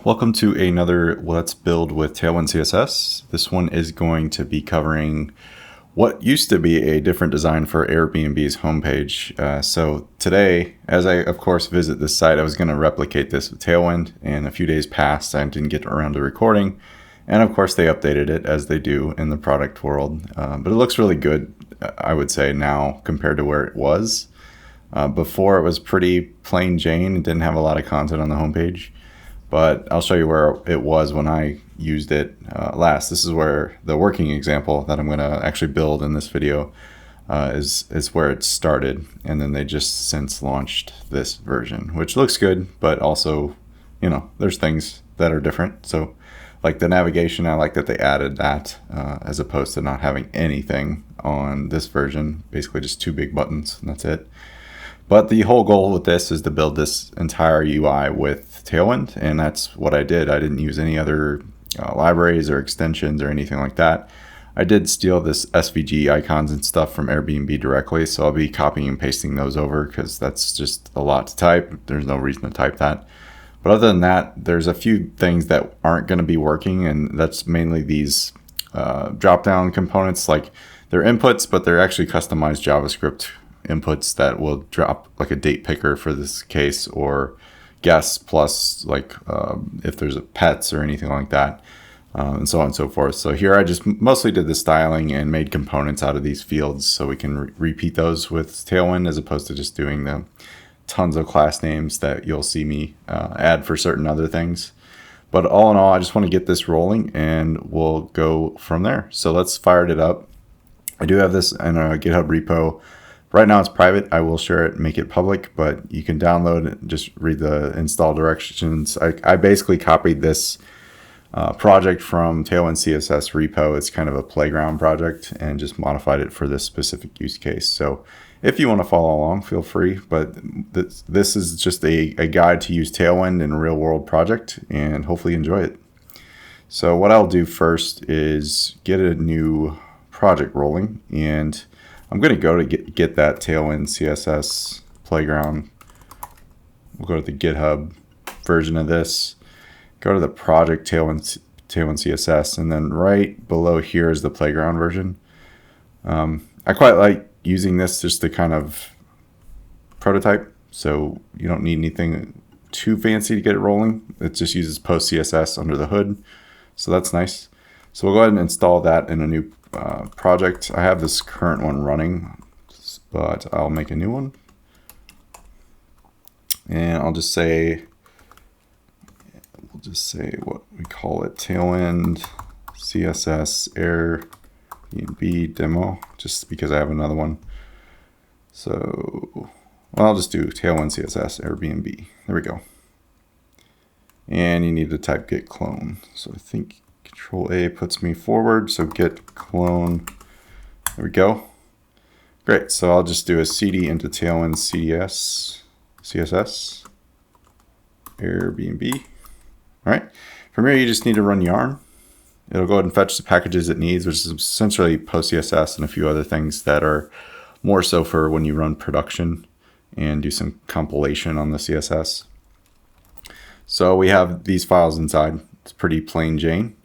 Welcome to another Let's Build with Tailwind CSS. This one is going to be covering what used to be a different design for Airbnb's homepage. So today, as I of course visit this site, I was going to replicate this with Tailwind, and a few days passed, I didn't get around to recording. And of course they updated it as they do in the product world. But it looks really good, I would say, now compared to where it was. Before it was pretty plain Jane, it didn't have a lot of content on the homepage. But I'll show you where it was when I used it last. This is where the working example that I'm going to actually build in this video is where it started. And then they just since launched this version, which looks good, but also, you know, there's things that are different. So like the navigation, I like that they added that as opposed to not having anything on this version, basically just two big buttons and that's it. But the whole goal with this is to build this entire UI with Tailwind, and that's what I did. I didn't use any other libraries or extensions or anything like that. I did steal this SVG icons and stuff from Airbnb directly, so I'll be copying and pasting those over because that's just a lot to type. There's no reason to type that. But other than that, there's a few things that aren't going to be working, and that's mainly these drop-down components. Like they're inputs, but they're actually customized JavaScript inputs that will drop like a date picker for this case, or guests plus like if there's a pets or anything like that, and so on and so forth. So here I just mostly did the styling and made components out of these fields so we can repeat those with Tailwind as opposed to just doing the tons of class names that you'll see me add for certain other things. But all in all, I just want to get this rolling and we'll go from there. So let's fire it up. I do have this in a GitHub repo. Right now it's private. I will share it, make it public, but you can download it and just read the install directions. I basically copied this project from Tailwind CSS repo. It's kind of a playground project and just modified it for this specific use case. So if you want to follow along, feel free, but this is just a guide to use Tailwind in a real world project, and hopefully you enjoy it. So what I'll do first is get a new project rolling, and I'm going to go to get that Tailwind CSS playground. We'll go to the GitHub version of this, go to the project Tailwind CSS, and then right below here is the playground version. I quite like using this just to kind of prototype, so you don't need anything too fancy to get it rolling. It just uses post CSS under the hood, so that's nice. So we'll go ahead and install that in a new project. I have this current one running, but I'll make a new one. And we'll just say what we call it, Tailwind CSS Airbnb demo, just because I have another one. So I'll just do Tailwind CSS Airbnb. There we go. And you need to type git clone. So I think Control A puts me forward, so git clone. There we go. Great, so I'll just do a cd into Tailwind CSS Airbnb. All right, from here you just need to run yarn. It'll go ahead and fetch the packages it needs, which is essentially post CSS and a few other things that are more so for when you run production and do some compilation on the CSS. So we have these files inside. It's pretty plain Jane.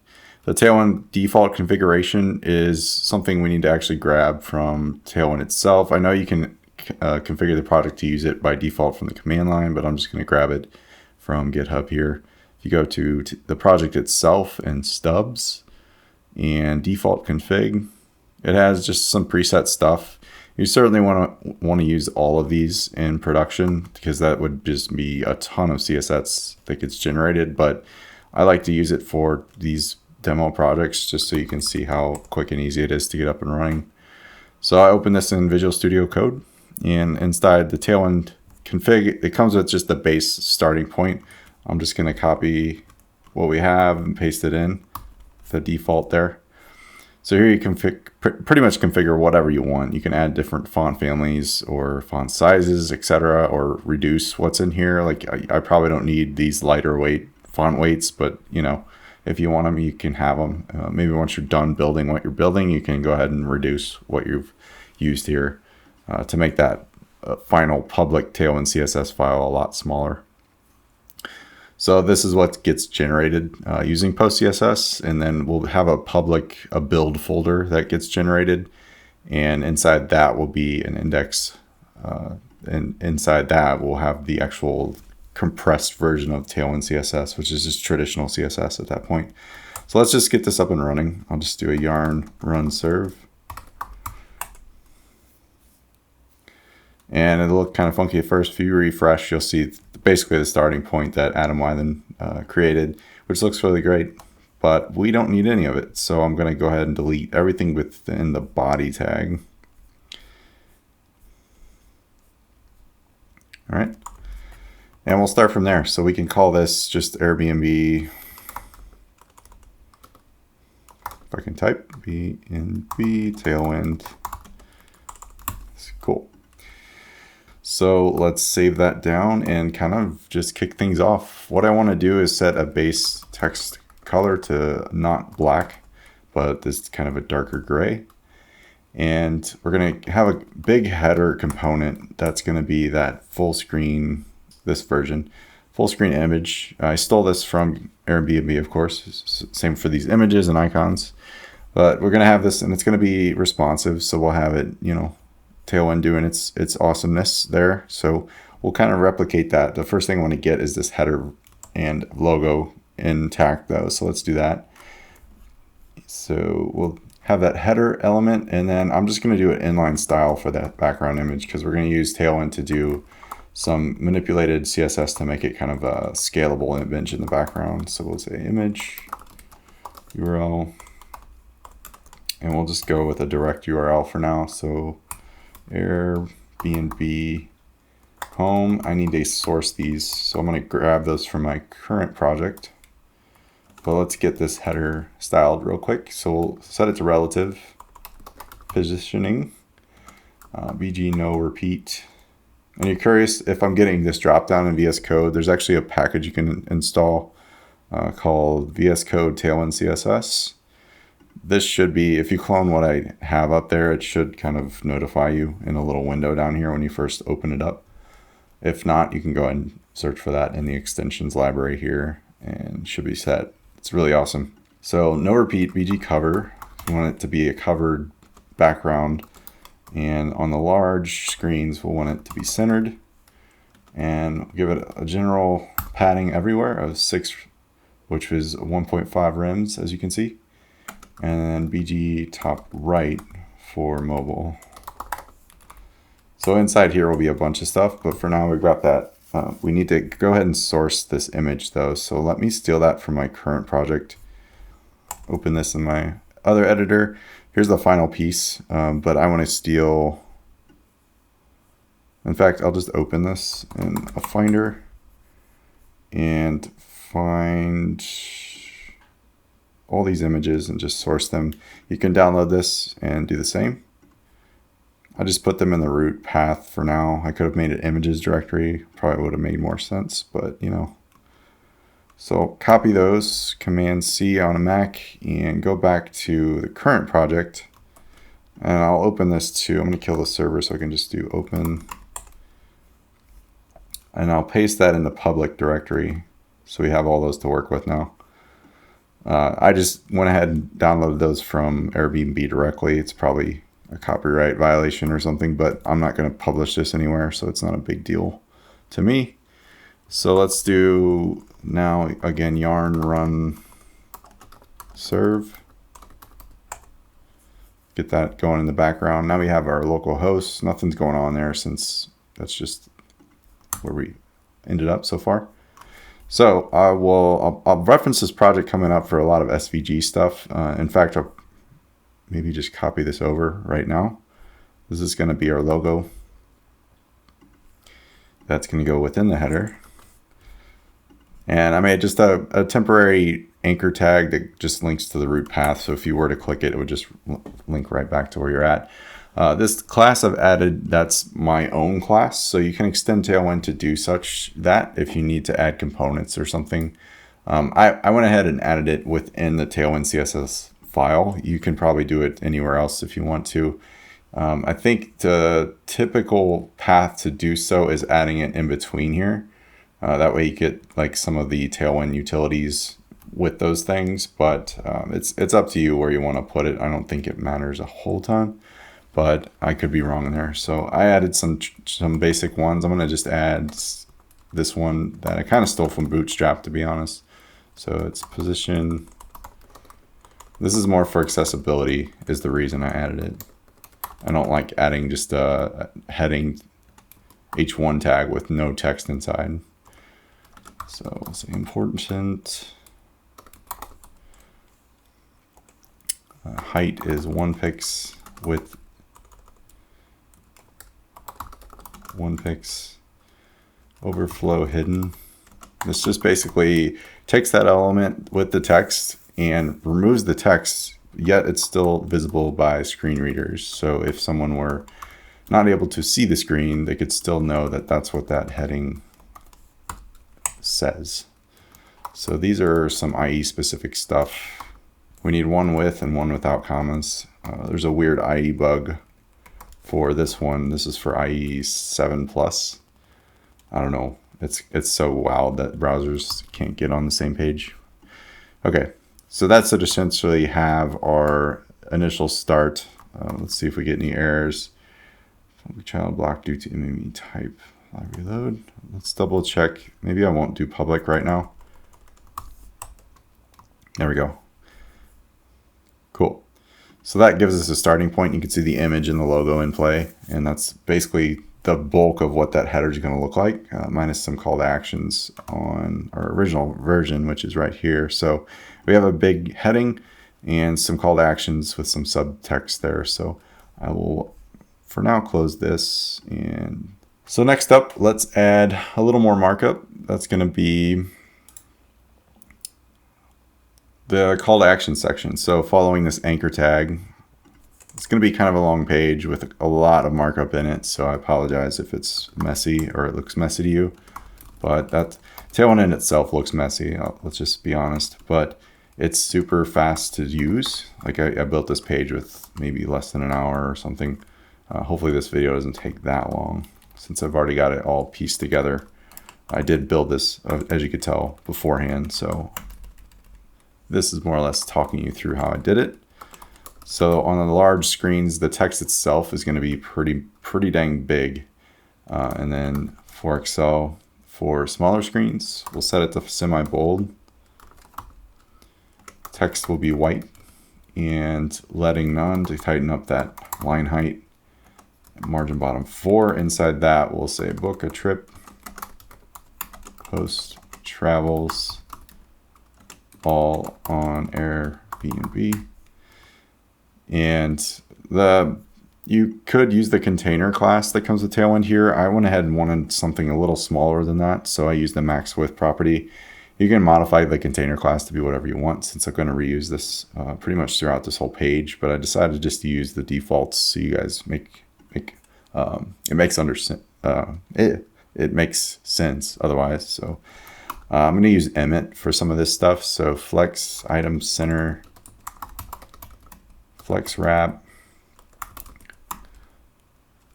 The Tailwind default configuration is something we need to actually grab from Tailwind itself. I know you can configure the project to use it by default from the command line, but I'm just going to grab it from GitHub here. If you go to the project itself and stubs and default config, it has just some preset stuff. You certainly want to use all of these in production because that would just be a ton of CSS that gets generated, but I like to use it for these demo projects just so you can see how quick and easy it is to get up and running. So I open this in Visual Studio Code, and inside the Tailwind config, it comes with just the base starting point. I'm just going to copy what we have and paste it in, the default there. So here you can pretty much configure whatever you want. You can add different font families or font sizes, etc., or reduce what's in here. Like I probably don't need these lighter weight font weights, but you know, if you want them, you can have them. Maybe once you're done building what you're building, you can go ahead and reduce what you've used here to make that final public Tailwind CSS file a lot smaller. So this is what gets generated using post CSS, and then we'll have a build folder that gets generated, and inside that will be an index, and inside that we'll have the actual compressed version of Tailwind CSS, which is just traditional CSS at that point. So let's just get this up and running. I'll just do a yarn run serve. And it'll look kind of funky at first. If you refresh, you'll see basically the starting point that Adam Wyland created, which looks really great, but we don't need any of it. So I'm going to go ahead and delete everything within the body tag. All right. And we'll start from there. So we can call this just Airbnb. If I can type BNB Tailwind. Cool. So let's save that down and kind of just kick things off. What I want to do is set a base text color to not black, but this kind of a darker gray. And we're going to have a big header component that's going to be that full screen, this version, full screen image. I stole this from Airbnb, of course. Same for these images and icons. But we're going to have this, and it's going to be responsive. So we'll have it, you know, Tailwind doing its awesomeness there. So we'll kind of replicate that. The first thing I want to get is this header and logo intact though. So let's do that. So we'll have that header element, and then I'm just going to do an inline style for that background image because we're going to use Tailwind to do some manipulated CSS to make it kind of a scalable image in the background. So we'll say image URL, and we'll just go with a direct URL for now. So Airbnb home. I need to source these, so I'm going to grab those from my current project. But let's get this header styled real quick. So we'll set it to relative positioning, BG no repeat. And you're curious if I'm getting this drop down in VS Code, there's actually a package you can install called VS Code Tailwind CSS. This should be, if you clone what I have up there, it should kind of notify you in a little window down here when you first open it up. If not, you can go ahead and search for that in the extensions library here and should be set. It's really awesome. So no repeat, BG cover. You want it to be a covered background. And on the large screens, we'll want it to be centered. And give it a general padding everywhere of 6, which is 1.5 rems, as you can see. And then BG top right for mobile. So inside here will be a bunch of stuff, but for now we've got that. We need to go ahead and source this image though. So let me steal that from my current project. Open this in my other editor. Here's the final piece, but I want to steal. In fact, I'll just open this in a Finder and find all these images and just source them. You can download this and do the same. I just put them in the root path for now. I could have made an images directory, probably would have made more sense, but you know. So copy those, Command C on a Mac, and go back to the current project. And I'll open this too. I'm going to kill the server so I can just do open. And I'll paste that in the public directory. So we have all those to work with now. I just went ahead and downloaded those from Airbnb directly. It's probably a copyright violation or something, but I'm not going to publish this anywhere, so it's not a big deal to me. So let's do now again yarn run serve. Get that going in the background. Now we have our local host. Nothing's going on there since that's just where we ended up so far. So I'll reference this project coming up for a lot of SVG stuff. In fact, I'll maybe just copy this over right now. This is going to be our logo. That's going to go within the header. And I made just a temporary anchor tag that just links to the root path. So if you were to click it, it would just link right back to where you're at. This class I've added, that's my own class. So you can extend Tailwind to do such that if you need to add components or something. I went ahead and added it within the Tailwind CSS file. You can probably do it anywhere else if you want to. I think the typical path to do so is adding it in between here. That way you get like some of the Tailwind utilities with those things, but it's up to you where you want to put it. I don't think it matters a whole ton, but I could be wrong in there. So I added some basic ones. I'm going to just add this one that I kind of stole from Bootstrap, to be honest. So it's position. This is more for accessibility is the reason I added it. I don't like adding just a heading H1 tag with no text inside. So we'll say important. Height is 1 pix, width 1 pix, overflow hidden. This just basically takes that element with the text and removes the text, yet it's still visible by screen readers. So if someone were not able to see the screen, they could still know that that's what that heading says. So these are some IE specific stuff. We need one with and one without commas. There's a weird IE bug for this one. This is for IE 7 plus. I don't know. It's so wild that browsers can't get on the same page. Okay, so that's to essentially have our initial start. Let's see if we get any errors. Public child blocked due to MME type. I'll reload. Let's double check. Maybe I won't do public right now. There we go. Cool. So that gives us a starting point. You can see the image and the logo in play, and that's basically the bulk of what that header is going to look like, minus some call to actions on our original version, which is right here. So we have a big heading and some call to actions with some subtext there. So I will, for now, close this. And so next up, let's add a little more markup. That's going to be the call to action section. So following this anchor tag, it's going to be kind of a long page with a lot of markup in it. So I apologize if it's messy or it looks messy to you, but that Tailwind in itself looks messy. Let's just be honest, but it's super fast to use. Like I built this page with maybe less than an hour or something. Hopefully this video doesn't take that long since I've already got it all pieced together. I did build this, as you could tell, beforehand. So this is more or less talking you through how I did it. So on the large screens, the text itself is going to be pretty dang big. And then for Excel, for smaller screens, we'll set it to semi-bold. Text will be white, and letting none to tighten up that line height. Margin bottom 4. Inside that, we'll say book a trip, post travels, all on Airbnb. And you could use the container class that comes with Tailwind here. I went ahead and wanted something a little smaller than that, so I used the max width property. You can modify the container class to be whatever you want, since I'm going to reuse this pretty much throughout this whole page. But I decided just to use the defaults so you guys it makes sense otherwise. So I'm going to use Emmet for some of this stuff. So flex item center, flex wrap,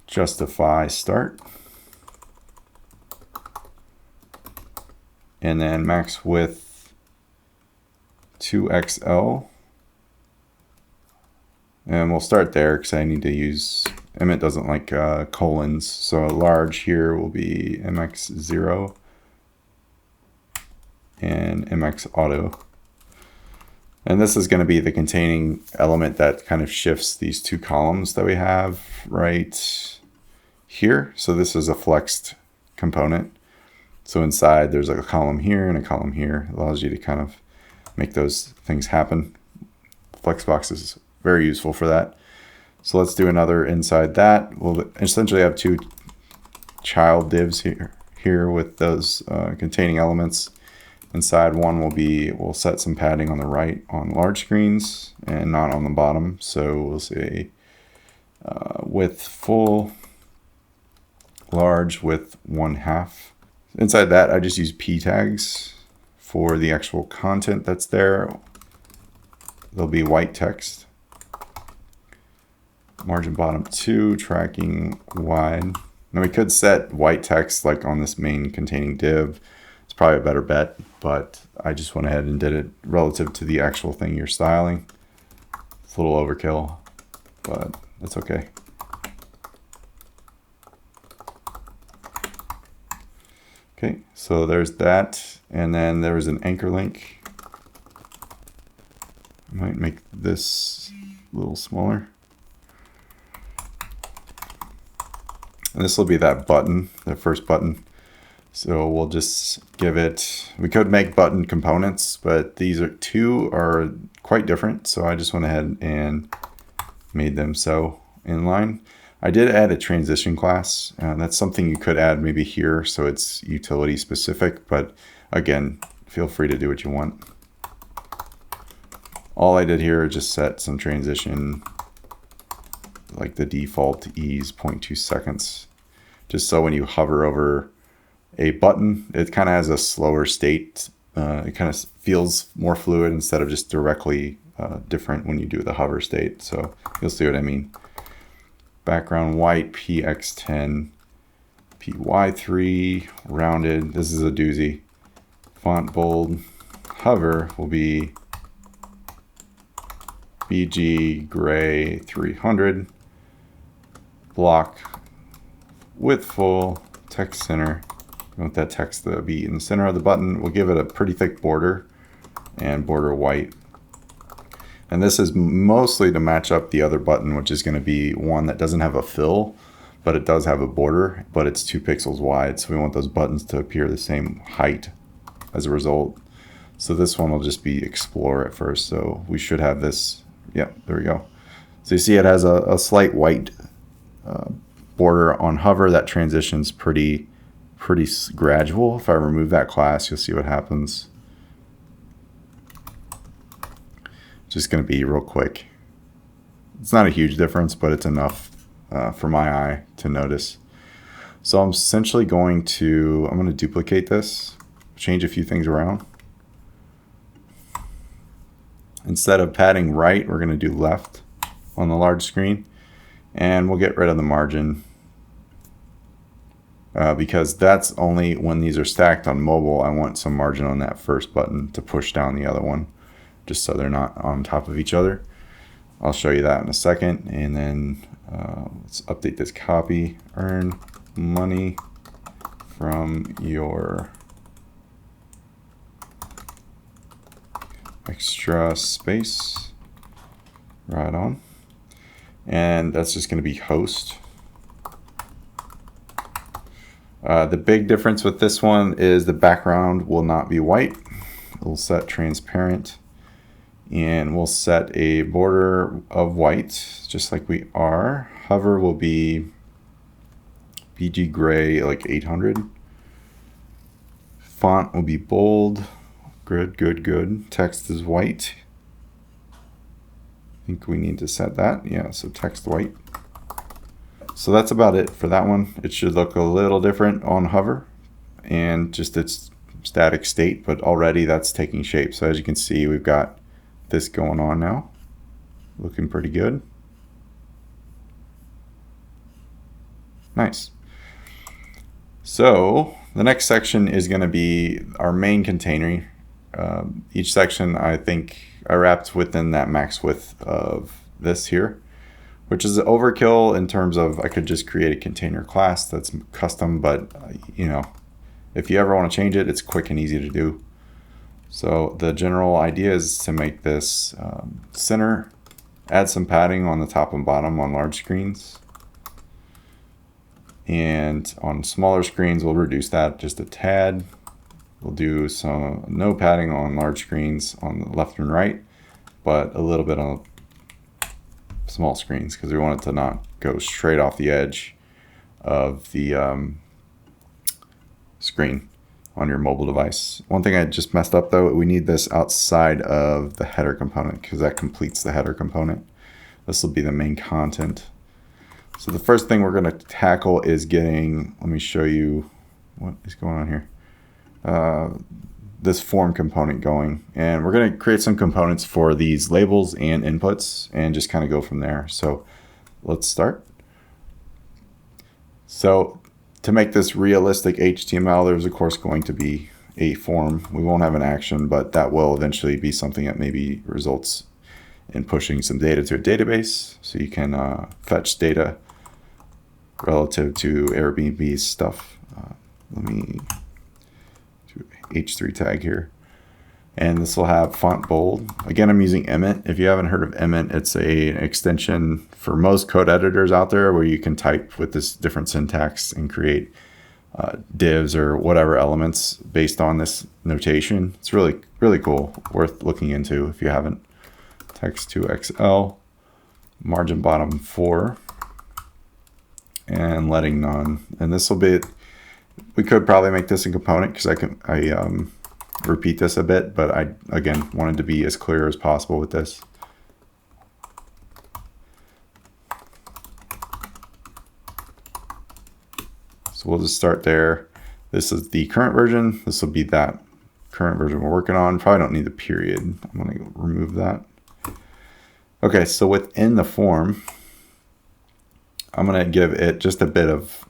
justify start, and then max width 2XL. And we'll start there because I need to use, Emmet doesn't like colons. So large here will be MX0 and MX auto. And this is going to be the containing element that kind of shifts these two columns that we have right here. So this is a flexed component. So inside there's like a column here and a column here. It allows you to kind of make those things happen. Flexbox is very useful for that. So let's do another inside that. We'll essentially have two child divs here with those containing elements. Inside one we'll set some padding on the right on large screens and not on the bottom. So we'll say width full, large width 1/2. Inside that I just use p tags for the actual content that's there. There'll be white text. Margin bottom 2, tracking wide, Now we could set white text like on this main containing div. It's probably a better bet, but I just went ahead and did it relative to the actual thing you're styling. It's a little overkill, but that's okay. Okay, so there's that, and then there's an anchor link. I might make this a little smaller. And this will be that button, the first button. So we'll just give it, we could make button components, but these two are quite different. So I just went ahead and made them so inline. I did add a transition class. That's something you could add maybe here, so it's utility specific, but again, feel free to do what you want. All I did here is just set some transition, like the default ease 0.2 seconds, just so when you hover over a button, it kind of has a slower state. It kind of feels more fluid instead of just directly different when you do the hover state. So you'll see what I mean. Background white, px10, py3, rounded. This is a doozy. Font bold. Hover will be bg gray 300. Block width full. Text center. We want that text to be in the center of the button. We'll give it a pretty thick border and border white. And this is mostly to match up the other button, which is going to be one that doesn't have a fill, but it does have a border, but it's 2 pixels wide. So we want those buttons to appear the same height as a result. So this one will just be explore at first. So we should have this. Yep, there we go. So you see it has a slight white border on hover. That transition's pretty gradual. If I remove that class, you'll see what happens. Just going to be real quick. It's not a huge difference, but it's enough for my eye to notice. So I'm essentially going to duplicate this, change a few things around. Instead of padding right, we're going to do left on the large screen, and we'll get rid of the margin because that's only when these are stacked on mobile. I want some margin on that first button to push down the other one, just so they're not on top of each other. I'll show you that in a second. And then let's update this copy. Earn money from your extra space. Right on. And that's just going to be host. The big difference with this one is the background will not be white. We'll set transparent. And we'll set a border of white, just like we are. Hover will be BG gray, like 800. Font will be bold. Good, good, good. Text is white. I think we need to set that. Yeah, so text white. So that's about it for that one. It should look a little different on hover and just its static state, but already that's taking shape. So as you can see, we've got this going on now, looking pretty good. Nice. So the next section is going to be our main container. Each section, I think I wrapped within that max width of this here, which is overkill in terms of I could just create a container class that's custom, but you know, if you ever want to change it, it's quick and easy to do. So the general idea is to make this center, add some padding on the top and bottom on large screens. And on smaller screens, we'll reduce that just a tad. We'll do some no padding on large screens on the left and right, but a little bit on small screens because we want it to not go straight off the edge of the screen on your mobile device. One thing I just messed up though, we need this outside of the header component because that completes the header component. This will be the main content. So the first thing we're going to tackle is getting, let me show you what is going on here. This form component going, and we're going to create some components for these labels and inputs and just kind of go from there. So let's start. So To make this realistic HTML, there's of course going to be a form. We won't have an action, but that will eventually be something that maybe results in pushing some data to a database. So you can fetch data relative to Airbnb's stuff. Let me do H3 tag here. And this will have font bold. Again, I'm using Emmet. If you haven't heard of Emmet, it's an extension for most code editors out there where you can type with this different syntax and create divs or whatever elements based on this notation. It's really, really cool. Worth looking into if you haven't. Text to XL, margin bottom 4, and letting none. And this will be, we could probably make this a component because I repeat this a bit, but I, again, wanted to be as clear as possible with this. So we'll just start there. This is the current version. This will be that current version we're working on. Probably don't need the period. I'm going to remove that. Okay, so within the form, I'm going to give it just a bit of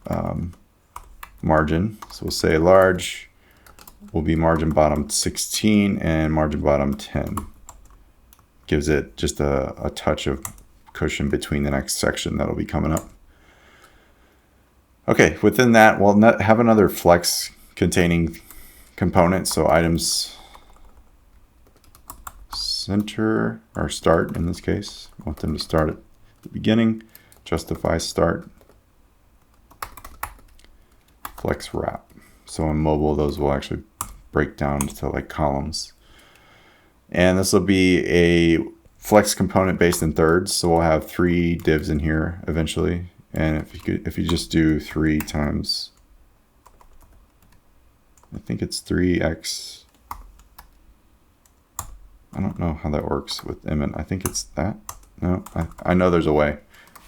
margin. So we'll say large will be margin bottom 16 and margin bottom 10. Gives it just a touch of cushion between the next section that'll be coming up. Okay, within that, we'll have another flex containing component. So items center or start in this case. I want them to start at the beginning. Justify start. Flex wrap. So on mobile, those will actually break down to like columns. And this will be a flex component based in thirds. So we'll have 3 divs in here eventually. And if you just do 3 times, I think it's 3x. I don't know how that works with Emmet. I think it's that. No, I know there's a way,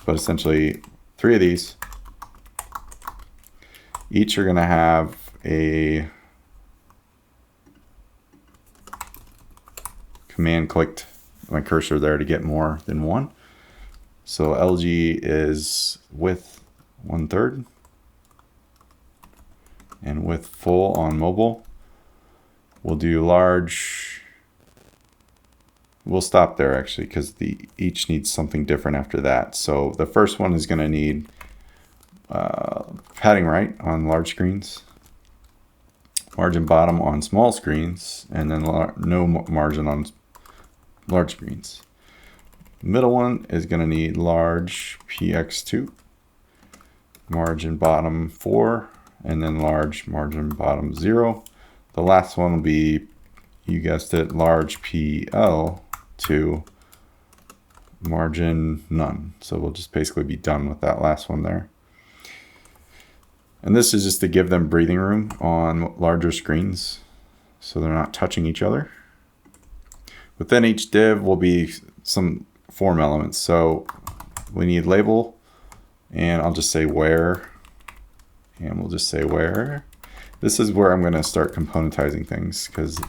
but essentially 3 of these. Each are going to have a command clicked my cursor there to get more than 1. So LG is width 1/3 and width full on mobile. We'll do large. We'll stop there actually because each needs something different after that. So the first one is going to need padding right on large screens, margin bottom on small screens, and then no margin on large screens. Middle one is going to need large px2, margin bottom 4, and then large margin bottom 0. The last one will be, you guessed it, large pl2, margin none. So we'll just basically be done with that last one there. And this is just to give them breathing room on larger screens so they're not touching each other. Within each div will be some form elements. So we need label, and I'll just say where, and we'll just say where. This is where I'm going to start componentizing things because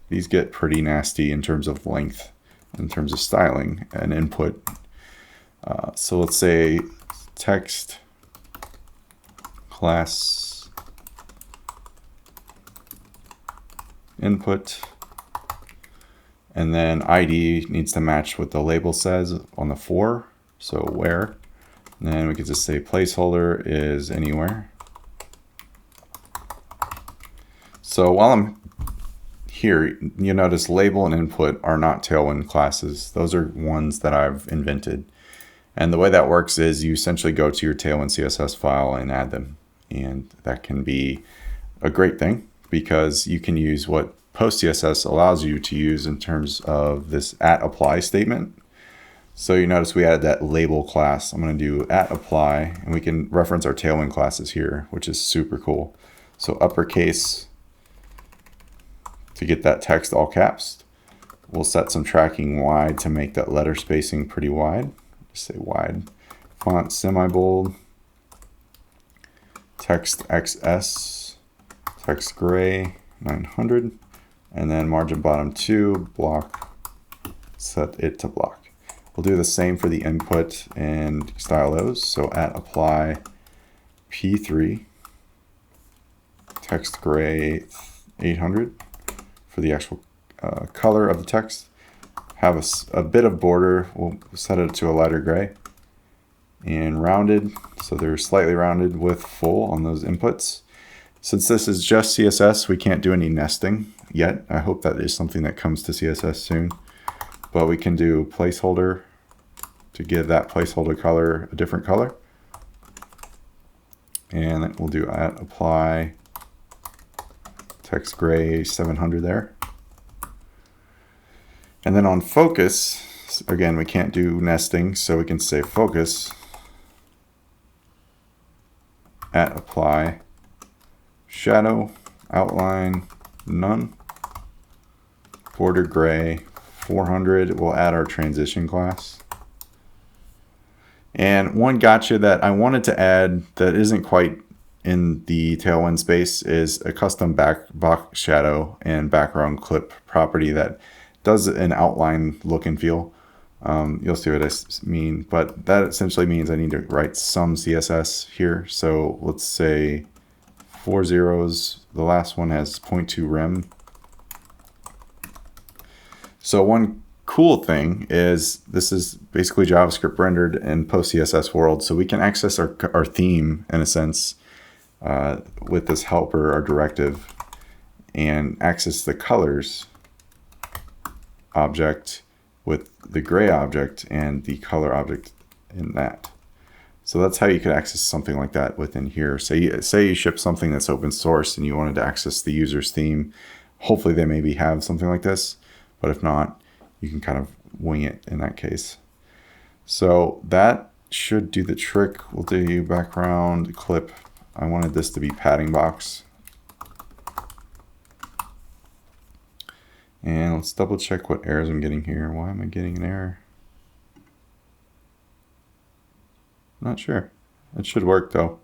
these get pretty nasty in terms of length, in terms of styling and input. So let's say text class input. And then ID needs to match what the label says on the 4. So where. And then we could just say placeholder is anywhere. So while I'm here, you notice label and input are not Tailwind classes. Those are ones that I've invented. And the way that works is you essentially go to your Tailwind CSS file and add them. And that can be a great thing because you can use what PostCSS allows you to use in terms of this @apply statement. So you notice we added that label class. I'm going to do @apply, and we can reference our Tailwind classes here, which is super cool. So uppercase to get that text all caps. We'll set some tracking wide to make that letter spacing pretty wide. Just say wide. Font semi-bold. Text XS. Text gray 900. And then margin bottom 2, block, set it to block. We'll do the same for the input and style those. So @apply p3, text gray 800 for the actual color of the text. Have a bit of border. We'll set it to a lighter gray. And rounded, so they're slightly rounded with full on those inputs. Since this is just CSS, we can't do any nesting yet. I hope that is something that comes to CSS soon. But we can do placeholder to give that placeholder color a different color. And then we'll do apply text gray 700 there. And then on focus, again, we can't do nesting, so we can say focus apply shadow outline none, border gray 400. We'll add our transition class. And one gotcha that I wanted to add that isn't quite in the Tailwind space is a custom box shadow and background clip property that does an outline look and feel. You'll see what I mean, but that essentially means I need to write some CSS here. So let's say 4 zeros. The last one has 0.2 rem. So one cool thing is this is basically JavaScript rendered in post CSS world. So we can access our theme in a sense with this helper, our directive, and access the colors object with the gray object and the color object in that. So that's how you could access something like that within here. Say you ship something that's open source and you wanted to access the user's theme. Hopefully they maybe have something like this, but if not, you can kind of wing it in that case. So that should do the trick. We'll do background clip. I wanted this to be padding box. And let's double check what errors I'm getting here. Why am I getting an error? Not sure. It should work though.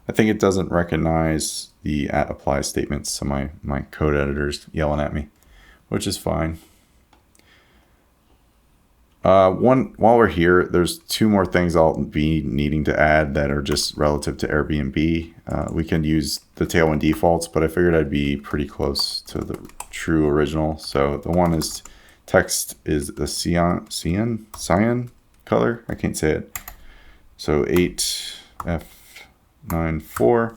I think it doesn't recognize the @apply statements, so my code editor's yelling at me, which is fine. While we're here, there's two more things I'll be needing to add that are just relative to Airbnb. We can use the Tailwind defaults, but I figured I'd be pretty close to the true original. So the one is text is a cyan color. I can't say it. So 8F94,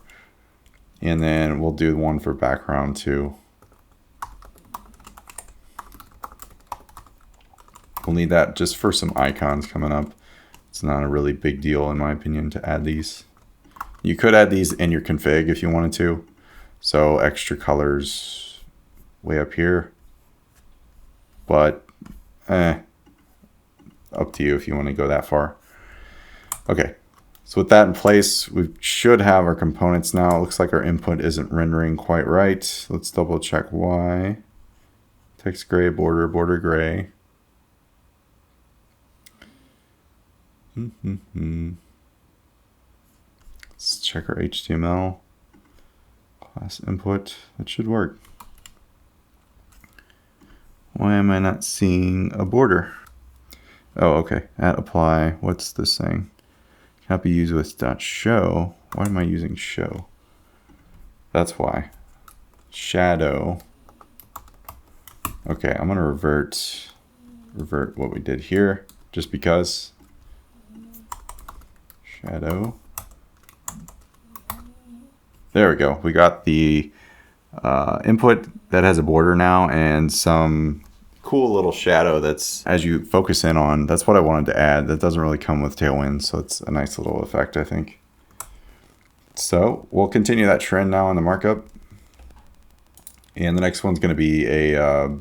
and then we'll do one for background too. We'll need that just for some icons coming up. It's not a really big deal in my opinion to add these. You could add these in your config if you wanted to. So extra colors way up here, but up to you if you want to go that far. Okay, so with that in place, we should have our components now. It looks like our input isn't rendering quite right. Let's double check why. Text gray, border gray. Let's check our HTML. Class input, that should work. Why am I not seeing a border? Oh, okay, @apply, what's this saying? Cannot be used with .show. Why am I using show? That's why. Shadow. Okay, I'm gonna revert what we did here, just because. Shadow. There we go. We got the input that has a border now and some cool little shadow that's, as you focus in on, that's what I wanted to add. That doesn't really come with Tailwind, so it's a nice little effect, I think. So we'll continue that trend now in the markup. And the next one's going to be a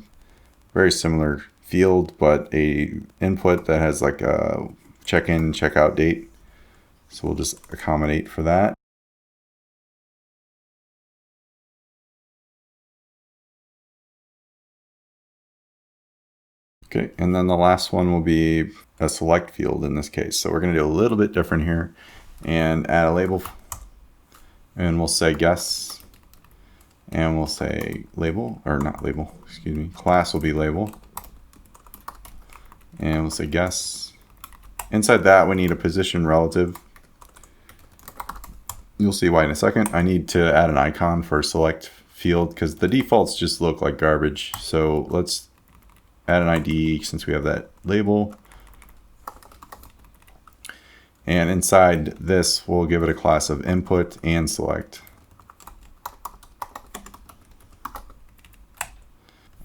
very similar field, but a input that has like a check-in, check-out date. So we'll just accommodate for that. Okay, and then the last one will be a select field in this case. So we're going to do a little bit different here and add a label. And we'll say guess. And we'll say label, or not label, excuse me. Class will be label. And we'll say guess. Inside that, we need a position relative. You'll see why in a second. I need to add an icon for select field because the defaults just look like garbage. So let's add an ID since we have that label. And inside this, we'll give it a class of input and select.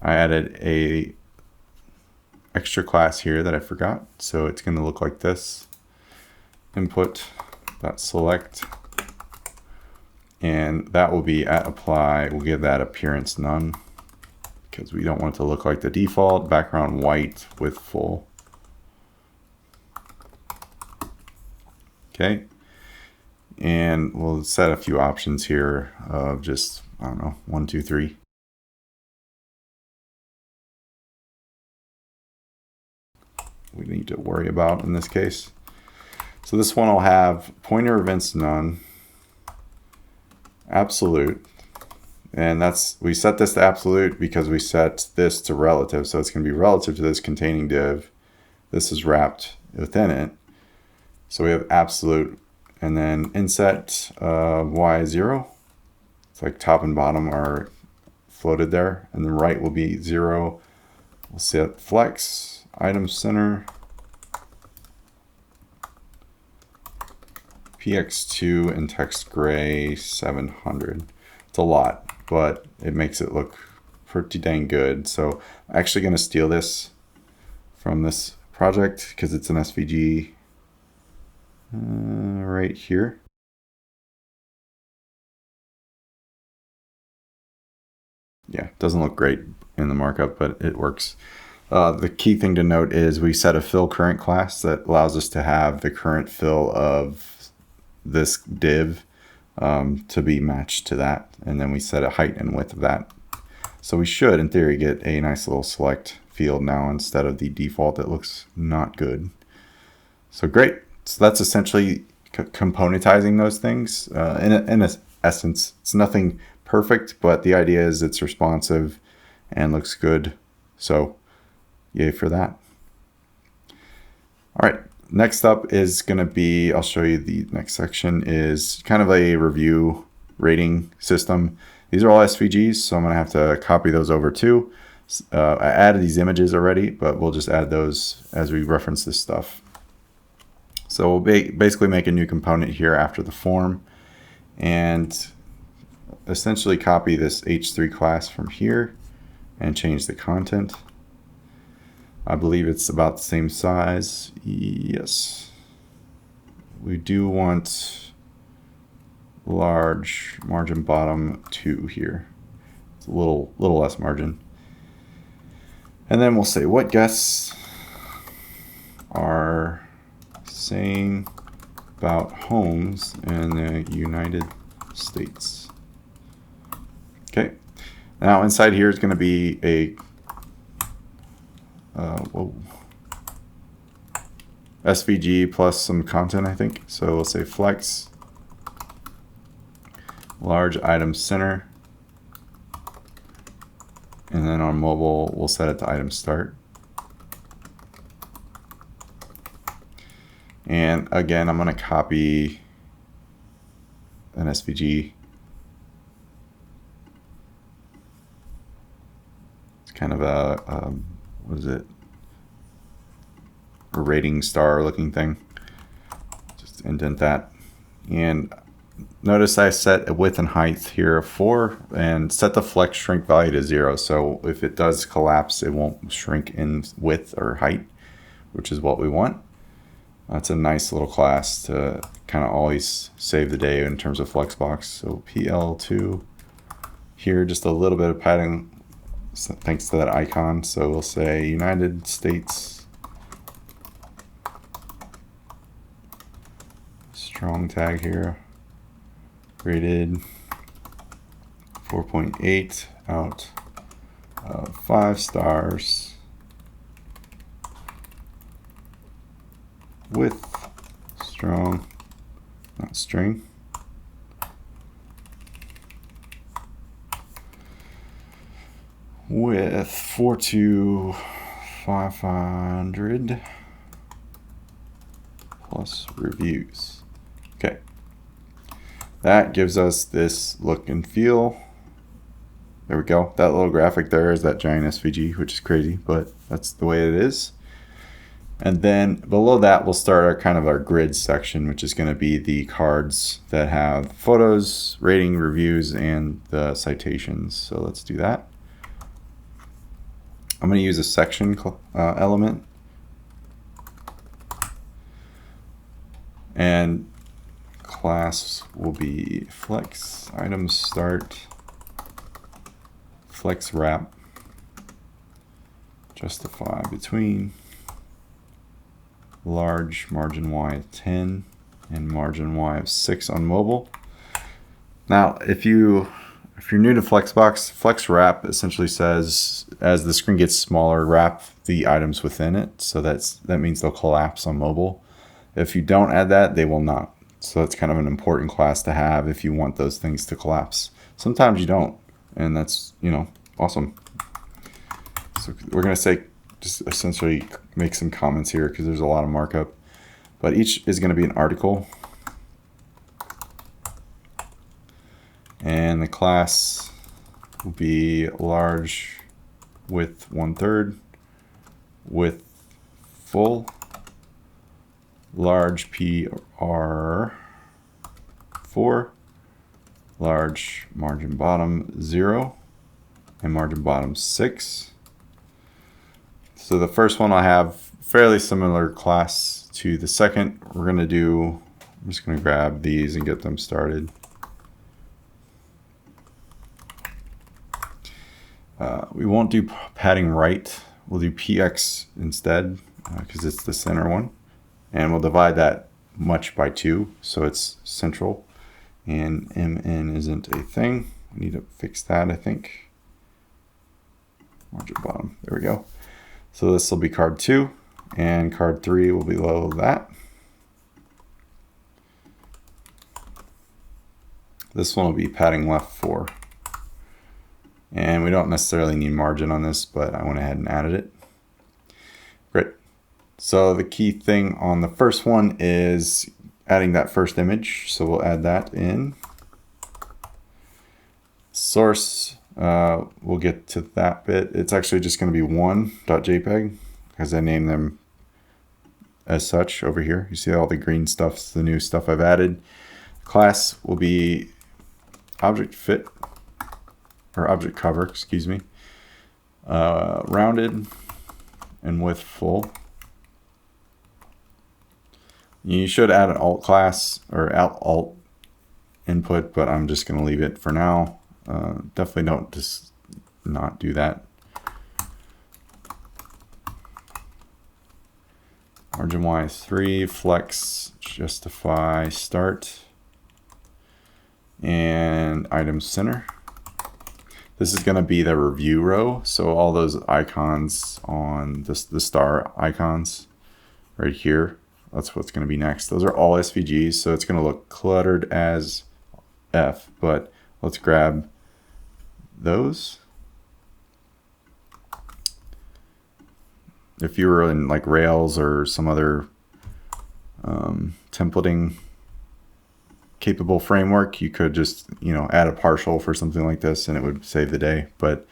I added a extra class here that I forgot. So it's going to look like this. Input.select. And that will be at apply. We'll give that appearance none because we don't want it to look like the default. Background white with full. Okay. And we'll set a few options here of just, I don't know, 1, 2, 3. We need to worry about in this case. So this one will have pointer events none, absolute, and we set this to absolute because we set this to relative. So it's going to be relative to this containing div. This is wrapped within it. So we have absolute, and then inset y0. It's like top and bottom are floated there, and the right will be 0. We'll set flex, item center, px2, and text gray 700. It's a lot, but it makes it look pretty dang good. So I'm actually going to steal this from this project because it's an SVG right here. Yeah, it doesn't look great in the markup, but it works. The key thing to note is we set a fill current class that allows us to have the current fill of this div to be matched to that. And then we set a height and width of that. So we should, in theory, get a nice little select field now instead of the default that looks not good. So great. So that's essentially componentizing those things. In essence, it's nothing perfect, but the idea is it's responsive and looks good. So yay for that. All right, next up is going to be, I'll show you the next section, is kind of a review rating system. These are all SVGs, so I'm going to have to copy those over too. I added these images already, but we'll just add those as we reference this stuff. So we'll basically make a new component here after the form and essentially copy this h3 class from here and change the content. I believe it's about the same size. Yes. We do want large margin bottom 2 here. It's a little less margin. And then we'll say what guests are saying about homes in the United States. Okay. Now inside here is going to be a SVG plus some content, I think. So we'll say flex, large item center, and then on mobile we'll set it to item start. And again, I'm going to copy an SVG. It's kind of a what is it? A rating star looking thing. Just indent that. And notice I set a width and height here of 4 and set the flex shrink value to 0. So if it does collapse, it won't shrink in width or height, which is what we want. That's a nice little class to kind of always save the day in terms of Flexbox. So PL2 here, just a little bit of padding thanks to that icon. So we'll say United States, strong tag here, rated 4.8 out of 5 stars. With strong, not string. With 42500 plus reviews. Okay. That gives us this look and feel. There we go. That little graphic there is that giant SVG, which is crazy, but that's the way it is. And then below that, we'll start our kind of our grid section, which is going to be the cards that have photos, rating, reviews, and the citations. So let's do that. I'm going to use a section element. And class will be flex items start, flex wrap, justify between, large margin Y of 10 and margin Y of 6 on mobile. Now, if you're new to Flexbox, flex wrap essentially says as the screen gets smaller, wrap the items within it. So that means they'll collapse on mobile. If you don't add that, they will not. So it's kind of an important class to have if you want those things to collapse. Sometimes you don't, and that's, awesome. So we're going to say, just essentially make some comments here because there's a lot of markup. But each is going to be an article. And the class will be large width 1/3, width full, large PR 4, large margin bottom 0, and margin bottom 6. So the first one I have fairly similar class to the second. I'm just going to grab these and get them started. We won't do padding right. We'll do PX instead because it's the center one. And we'll divide that much by 2 so it's central. And MN isn't a thing. We need to fix that, I think. Margin bottom. There we go. So this will be card 2, and card 3 will be below that. This one will be padding left 4. And we don't necessarily need margin on this, but I went ahead and added it. Great. So the key thing on the first one is adding that first image. So we'll add that in. Source, we'll get to that bit. It's actually just going to be one.jpg because I named them as such over here. You see all the green stuff's the new stuff I've added. Class will be object fit, or object cover, excuse me, rounded and width full. You should add an alt class or alt input, but I'm just going to leave it for now. Definitely don't just not do that. Margin Y 3, flex, justify, start, and item center. This is going to be the review row. So all those icons on the star icons right here, that's what's going to be next. Those are all SVGs, so it's going to look cluttered as F, but let's grab those. If you were in like Rails or some other templating capable framework, you could just, add a partial for something like this and it would save the day, but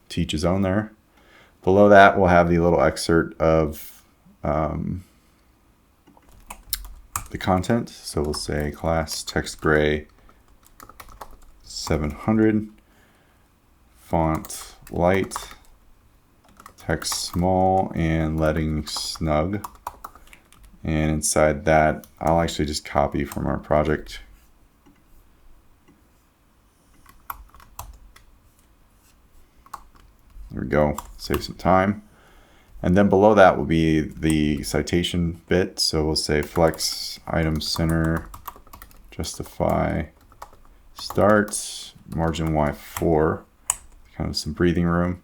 to each his own there. Below that, we'll have the little excerpt of the content. So we'll say class text gray 700, font light, text small, and lettering snug. And inside that, I'll actually just copy from our project. There we go, save some time. And then below that will be the citation bit. So we'll say flex, item center, justify, start, margin Y4, kind of some breathing room.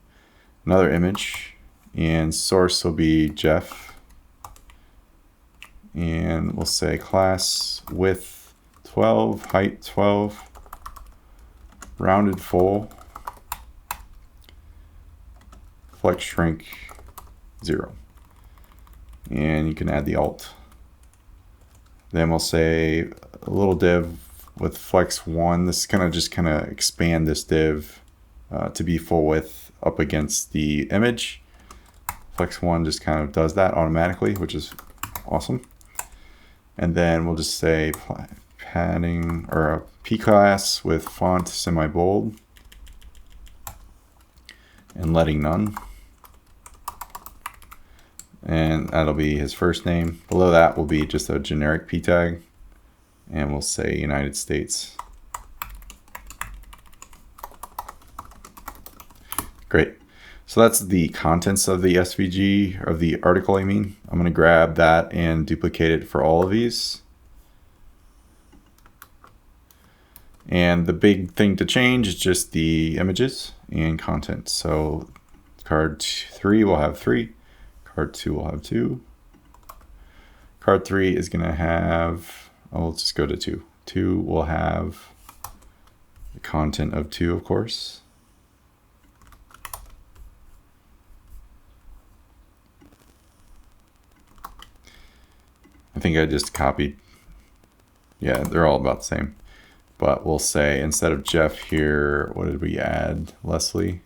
Another image, and source will be Jeff. And we'll say class width 12, height 12, rounded full, flex shrink 0. And you can add the alt. Then we'll say a little div with flex 1. This is going to just kind of expand this div to be full width up against the image. Flex 1 just kind of does that automatically, which is awesome. And then we'll just say padding or a p class with font semi-bold and letting none. And that'll be his first name. Below that will be just a generic p tag, and we'll say United States. Great. So that's the contents of the SVG, of the article, I mean. I'm going to grab that and duplicate it for all of these. And the big thing to change is just the images and content. So card 3 will have 3. Card 2 will have 2. Card 3 is going to have, oh, let's just go to 2. 2 will have the content of 2, of course. I think I just copied. Yeah, they're all about the same. But we'll say instead of Jeff here, what did we add? Leslie.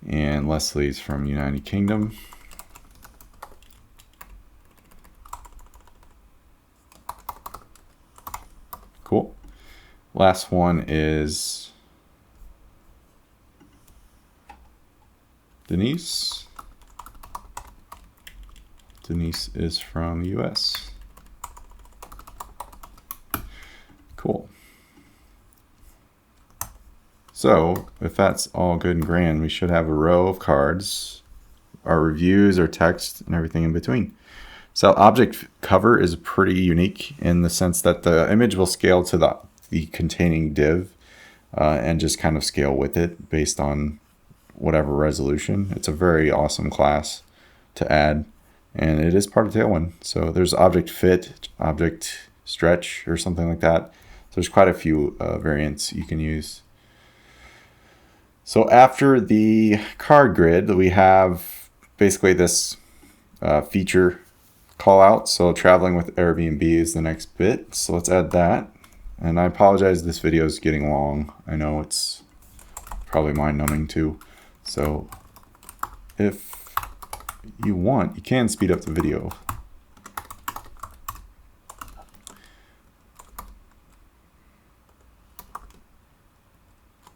And Leslie's from United Kingdom. Cool. Last one is Denise. Denise is from the US. Cool. So if that's all good and grand, we should have a row of cards, our reviews, our text, and everything in between. So object cover is pretty unique in the sense that the image will scale to the containing div and just kind of scale with it based on whatever resolution. It's a very awesome class to add. And it is part of Tailwind. So there's object fit, object stretch, or something like that. So there's quite a few variants you can use. So after the card grid, we have basically this feature call out. So traveling with Airbnb is the next bit. So let's add that. And I apologize, this video is getting long. I know it's probably mind-numbing too. So if you want, you can speed up the video.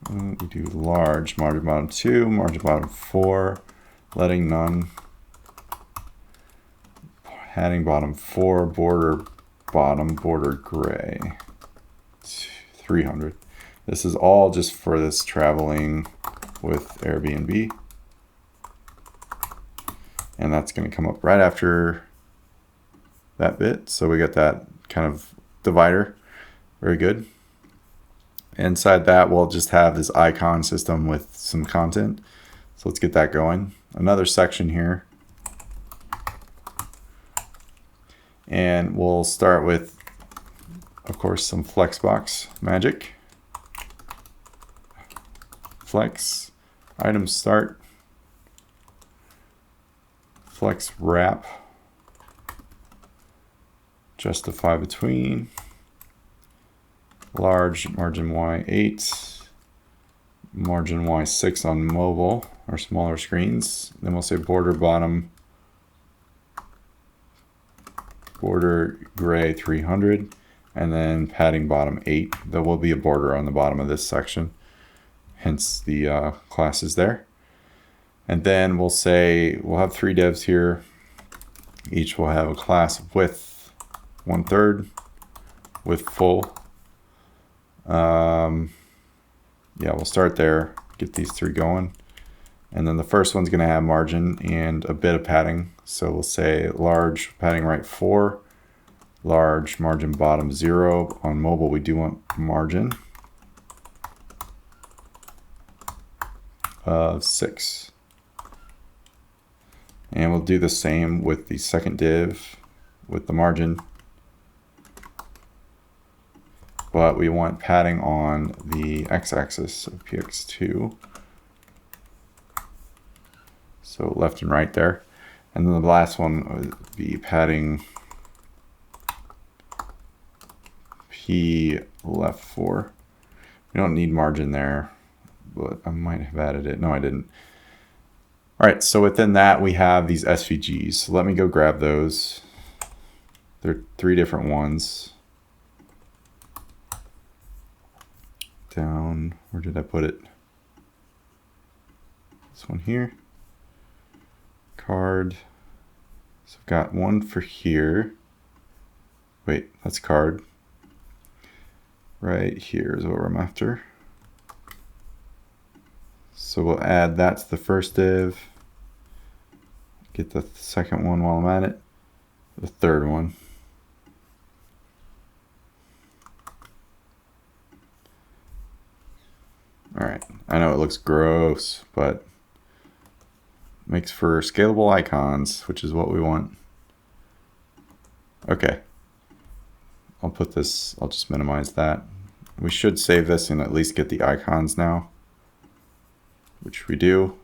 We do large, margin bottom 2, margin bottom 4, letting none, padding bottom 4, border bottom, border gray, 300. This is all just for this traveling with Airbnb. And that's going to come up right after that bit. So we got that kind of divider. Very good. Inside that, we'll just have this icon system with some content. So let's get that going. Another section here. And we'll start with, of course, some Flexbox magic. Flex, item start. Flex wrap, justify between, large margin Y8, margin Y6 on mobile or smaller screens. Then we'll say border bottom, border gray 300, and then padding bottom 8. There will be a border on the bottom of this section, hence the classes there. And then we'll say we'll have 3 divs here. Each will have a class width 1/3, width full. Yeah, we'll start there, get these 3 going. And then the first one's going to have margin and a bit of padding. So we'll say large padding right 4, large margin bottom 0. On mobile, we do want margin of 6. And we'll do the same with the second div with the margin. But we want padding on the x-axis of px2. So left and right there. And then the last one would be padding P left 4. We don't need margin there, but I might have added it. No, I didn't. All right, so within that, we have these SVGs. So let me go grab those. There are 3 different ones. Down, where did I put it? This one here. Card. So I've got one for here. Wait, that's card. Right here is what I'm after. So we'll add that to the first div. Get the second one while I'm at it. The third one. All right, I know it looks gross, but makes for scalable icons, which is what we want. Okay, I'll put this, I'll just minimize that. We should save this and at least get the icons now, which we do.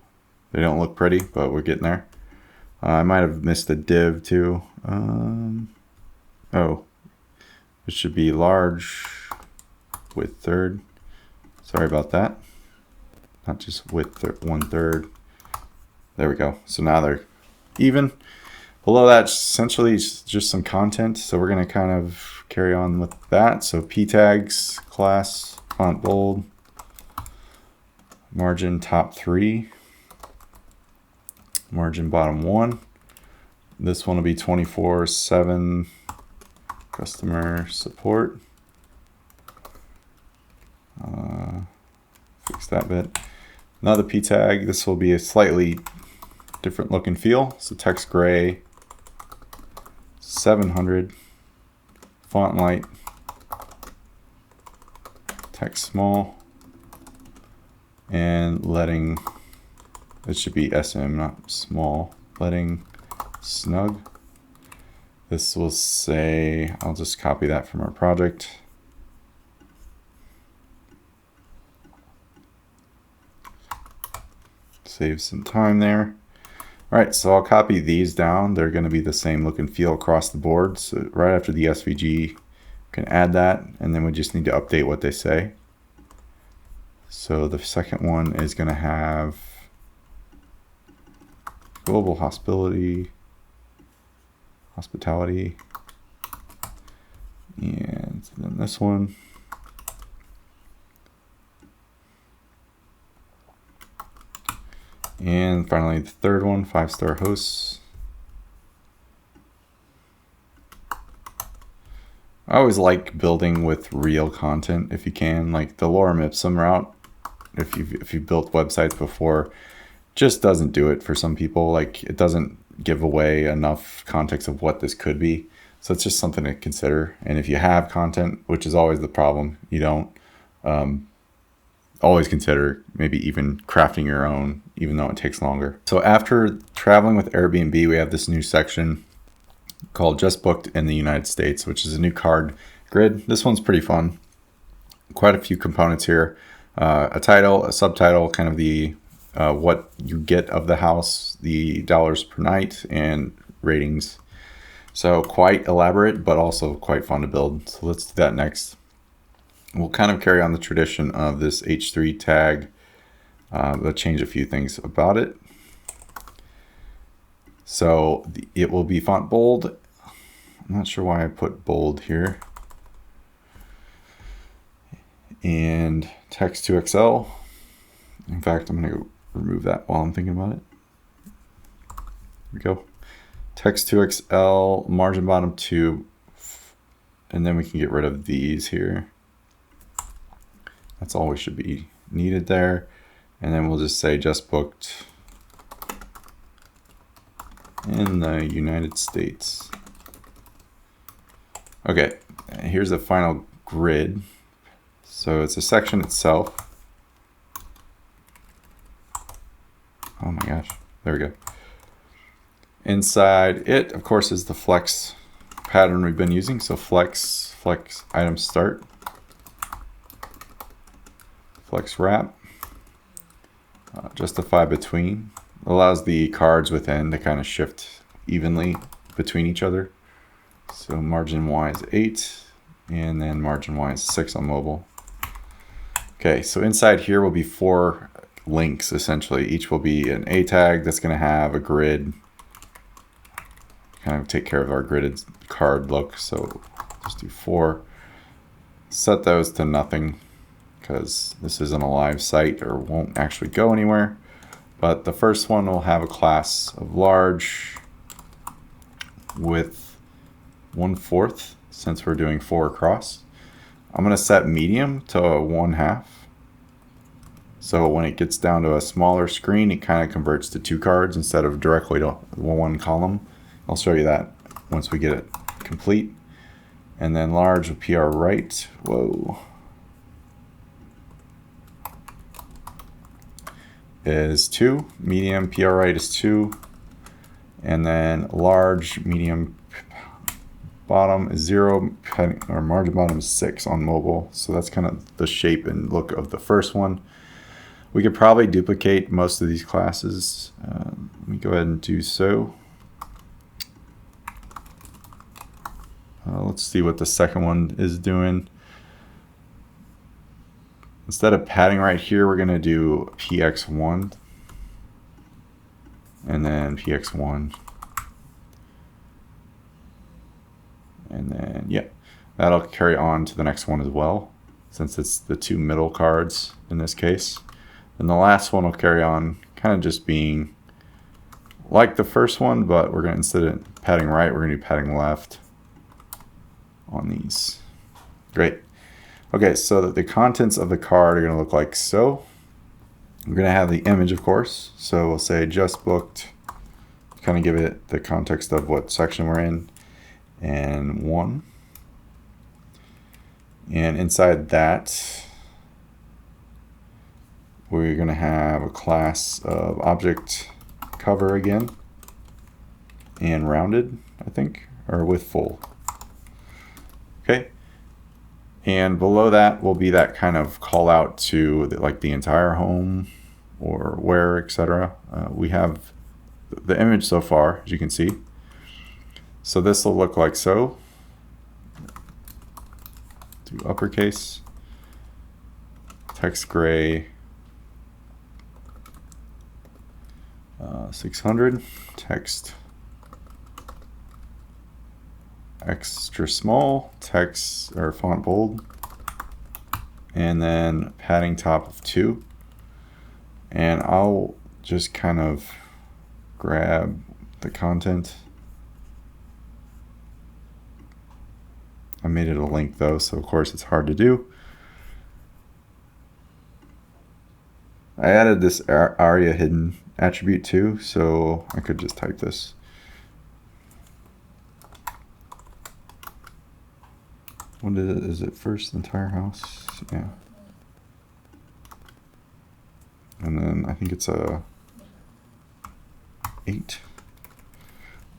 They don't look pretty, but we're getting there. I might have missed a div too. Oh, it should be large with third. Sorry about that. Not just with 1/3. There we go. So now they're even. Below that, essentially just some content. So we're going to kind of carry on with that. So p tags, class, font bold, margin top 3, margin bottom 1. This one will be 24/7 customer support. Fix that bit. Another p tag. This will be a slightly different look and feel. So text gray, 700, font light, text small, and letting, it should be SM, not small, letting snug. This will say, I'll just copy that from our project. Save some time there. All right, so I'll copy these down. They're going to be the same look and feel across the board. So right after the SVG, you can add that, and then we just need to update what they say. So the second one is going to have global hospitality, and then this one. And finally, the third one, 5-star hosts. I always like building with real content if you can, like the lorem ipsum route. If you've built websites before, just doesn't do it for some people. Like it doesn't give away enough context of what this could be. So it's just something to consider. And if you have content, which is always the problem, you don't, always consider maybe even crafting your own, even though it takes longer. So after traveling with Airbnb, we have this new section called Just Booked in the United States, which is a new card grid. This one's pretty fun. Quite a few components here. A title, a subtitle, kind of the what you get of the house, the dollars per night, and ratings. So quite elaborate, but also quite fun to build. So let's do that next. We'll kind of carry on the tradition of this H3 tag. We'll change a few things about it. So it will be font bold. I'm not sure why I put bold here. And text to Excel. In fact, I'm going to remove that while I'm thinking about it. Here we go. Text to Excel, margin bottom 2, and then we can get rid of these here. That's all we should be needed there. And then we'll just say just booked in the United States. Okay, here's the final grid. So it's a section itself. Oh my gosh, there we go. Inside it, of course, is the flex pattern we've been using. So flex item start, flex wrap, justify between. Allows the cards within to kind of shift evenly between each other. So margin Y is 8, And then margin Y is 6 on mobile. Okay, so inside here will be 4 links essentially. Each will be an A tag that's going to have a grid, kind of take care of our gridded card look. So just do 4. Set those to nothing because this isn't a live site or won't actually go anywhere. But the first one will have a class of large with 1/4 since we're doing 4 across. I'm going to set medium to 1/2. So when it gets down to a smaller screen, it kind of converts to 2 cards instead of directly to 1 column. I'll show you that once we get it complete. And then large with PR right. Whoa. Is 2. Medium PR right is 2. And then large medium bottom is 0. Or margin bottom is 6 on mobile. So that's kind of the shape and look of the first one. We could probably duplicate most of these classes. Let me go ahead and do so. Let's see what the second one is doing. Instead of padding right here, we're going to do px1 and then px1. And then, yeah, that'll carry on to the next one as well, since it's the 2 middle cards in this case. And the last one will carry on kind of just being like the first one, but we're going to, instead of padding right, we're going to do padding left on these. Great. Okay, so the contents of the card are going to look like so. We're going to have the image, of course. So we'll say just booked, kind of give it the context of what section we're in, and 1. And inside that, we're going to have a class of object cover again, and rounded, I think, or with full. Okay. And below that will be that kind of call out to like the entire home or where, etc. We have the image so far, as you can see. So this will look like so. Do uppercase, text gray, 600, text extra small, text or font bold, and then padding top of 2. And I'll just kind of grab the content. I made it a link though, so of course it's hard to do. I added this aria hidden attribute too, so I could just type this. What is it? Is it first entire house? Yeah. And then I think it's a 8.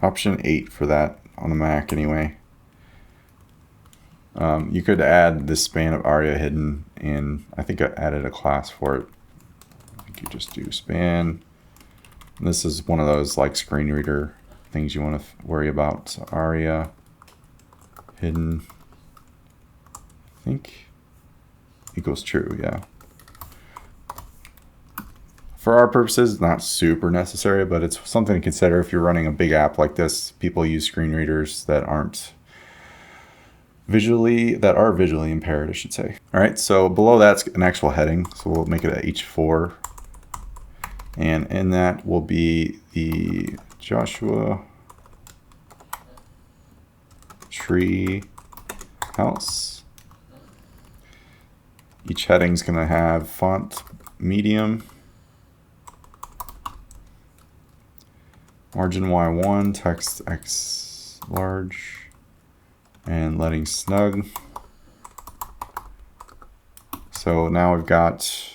Option 8 for that on the Mac anyway. You could add this span of aria hidden, and I think I added a class for it. I think you just do span. And this is one of those like screen reader things you want to worry about. So aria hidden, I think, equals true, yeah. For our purposes, not super necessary, but it's something to consider if you're running a big app like this. People use screen readers that are visually impaired, I should say. All right, so below that's an actual heading, so we'll make it a H4, and in that will be the Joshua tree house. Each heading's gonna have font medium, margin Y1, text X large, and letting snug. So now we've got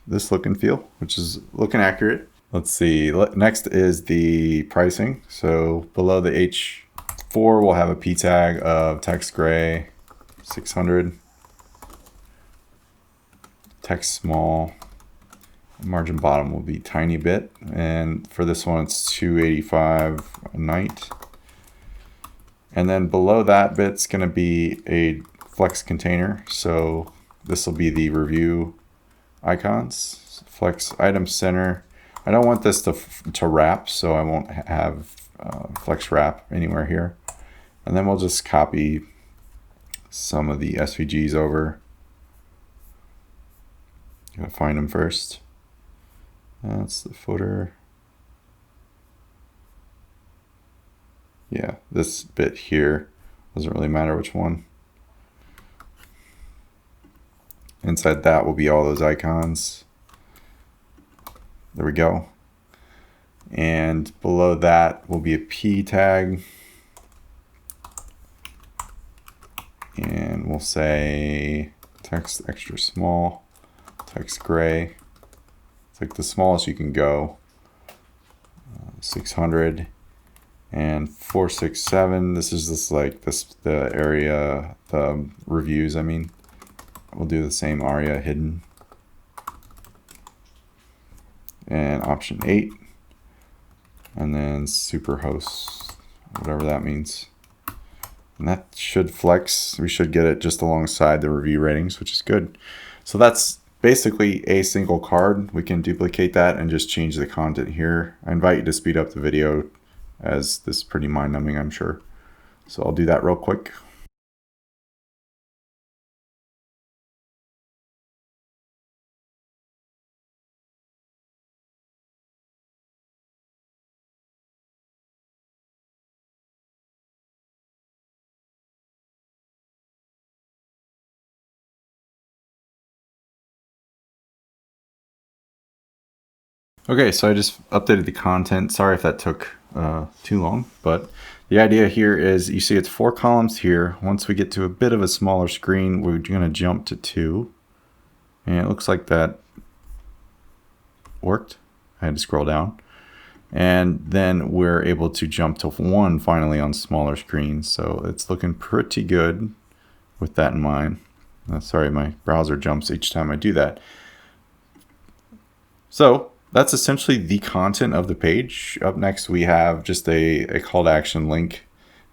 this look and feel, which is looking accurate. Let's see, next is the pricing. So below the H4, we'll have a P tag of text gray, 600, text small, margin bottom will be tiny bit, and for this one it's 285 a night. And then below that bit's going to be a flex container. So this will be the review icons. Flex item center. I don't want this to wrap, so I won't have flex wrap anywhere here. And then we'll just copy some of the SVGs over. Gotta find them first. That's the footer. Yeah, this bit here doesn't really matter which one. Inside that will be all those icons. There we go. And below that will be a P tag. And we'll say text extra small, text gray. It's like the smallest you can go. 600 and 467. This is the area, the reviews, I mean. We'll do the same aria hidden. And option 8. And then superhost, whatever that means. And that should flex. We should get it just alongside the review ratings, which is good. So that's basically a single card. We can duplicate that and just change the content here. I invite you to speed up the video as this is pretty mind-numbing, I'm sure. So I'll do that real quick. Okay, so I just updated the content. Sorry if that took too long, but the idea here is you see it's 4 columns here. Once we get to a bit of a smaller screen, we're going to jump to 2. And it looks like that worked. I had to scroll down. And then we're able to jump to 1 finally on smaller screens. So it's looking pretty good with that in mind. Sorry, my browser jumps each time I do that. So that's essentially the content of the page. Up next, we have just a call to action link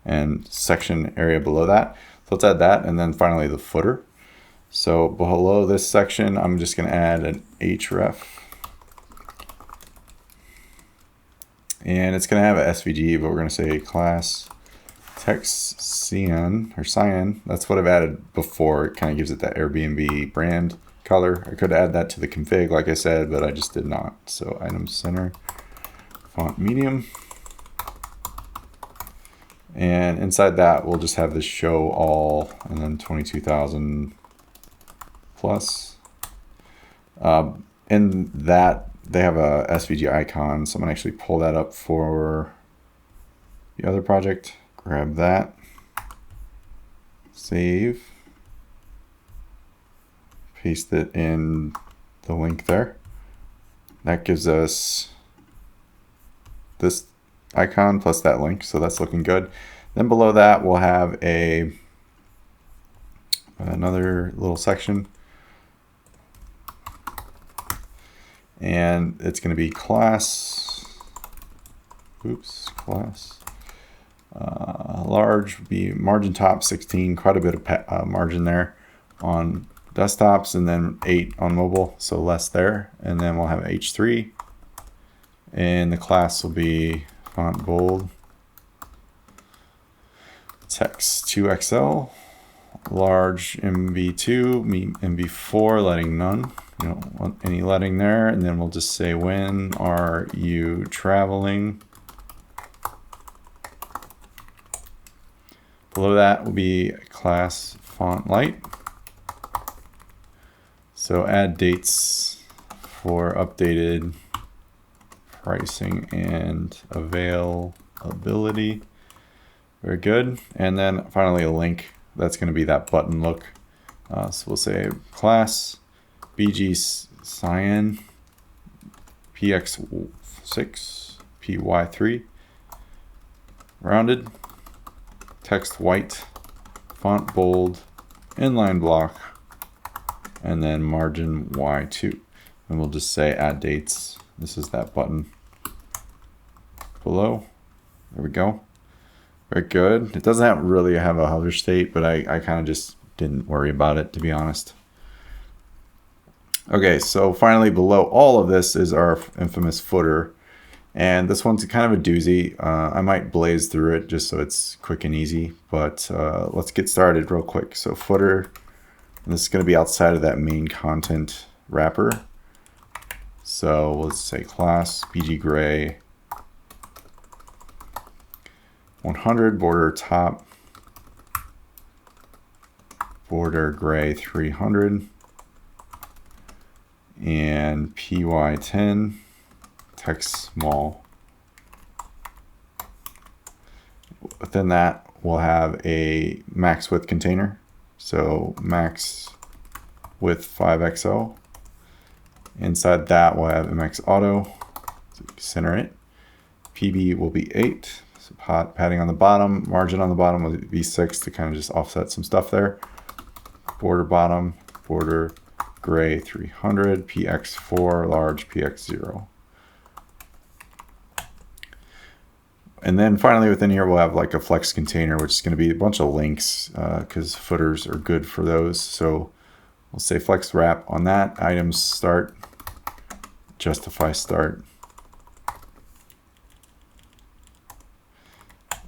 and section area below that. So let's add that, and then finally the footer. So below this section, I'm just going to add an href. And it's going to have an SVG, but we're going to say class text cyan or cyan. That's what I've added before. It kind of gives it that Airbnb brand color. I could add that to the config, like I said, but I just did not. So item center, font medium. And inside that, we'll just have this show all, and then 22,000 plus. In that, they have a SVG icon, so I'm gonna actually pull that up for the other project. Grab that, save, paste it in the link there. That gives us this icon plus that link, so that's looking good. Then below that, we'll have another little section. And it's going to be class, large would be margin top 16, quite a bit of margin there on desktops, and then 8 on mobile, so less there. And then we'll have H3, and the class will be font bold, text 2XL, large MB2, MB4, letting none. You don't want any letting there. And then we'll just say, when are you traveling? Below that will be class font light. So add dates for updated pricing and availability. Very good. And then finally a link. That's going to be that button look. So we'll say class BG cyan, PX6, PY3, rounded, text white, font bold, inline block, and then margin Y2. And we'll just say add dates. This is that button below. There we go. quite good. It doesn't really have a hover state, but I kind of just didn't worry about it, to be honest. Okay, so finally below all of this is our infamous footer. And this one's kind of a doozy. I might blaze through it just so it's quick and easy, but let's get started real quick. So footer, this is going to be outside of that main content wrapper. So let's say class BG gray 100, border top, border gray 300, and PY10, text small. Within that, we'll have a max width container. So max width 5XO. Inside that, we'll have MX auto, so center it. PB will be 8. So padding on the bottom, margin on the bottom will be 6 to kind of just offset some stuff there. Border bottom, border gray 300, PX4, large PX0. And then finally within here, we'll have like a flex container, which is going to be a bunch of links because footers are good for those. So we'll say flex wrap on that, items start, justify start.